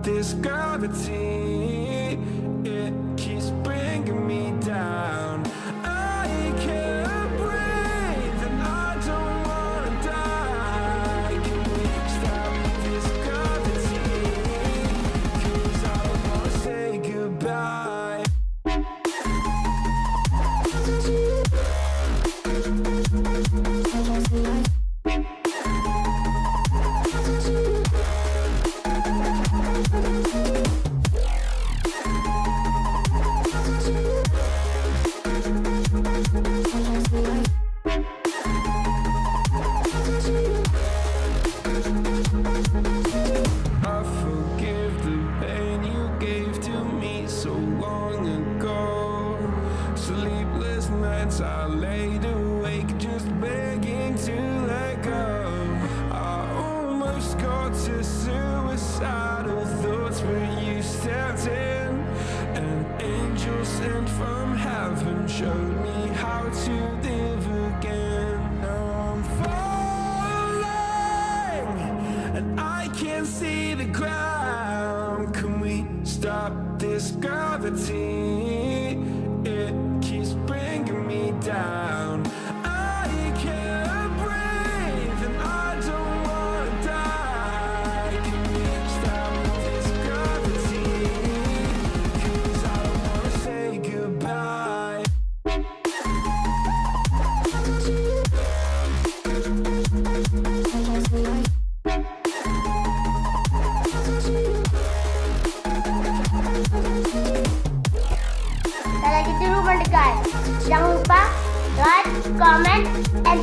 this gravity. It keeps bringing me down. I can't breathe and I don't wanna die. Can we stop this gravity? 'Cause I don't wanna say goodbye. I forgive the pain you gave to me so long ago. Sleepless nights I laid awake just begging to let go. I almost got to suicidal thoughts, but you stepped in. An angel sent from heaven showed me how to live again. Now I'm falling and I can't see the ground. Can we stop this gravity? It keeps bringing me down. I can't breathe and I don't wanna die. Can we stop this gravity? 'Cause I don't wanna say goodbye. Kalau gitu lu mendekat. Jangan lupa like, comment, and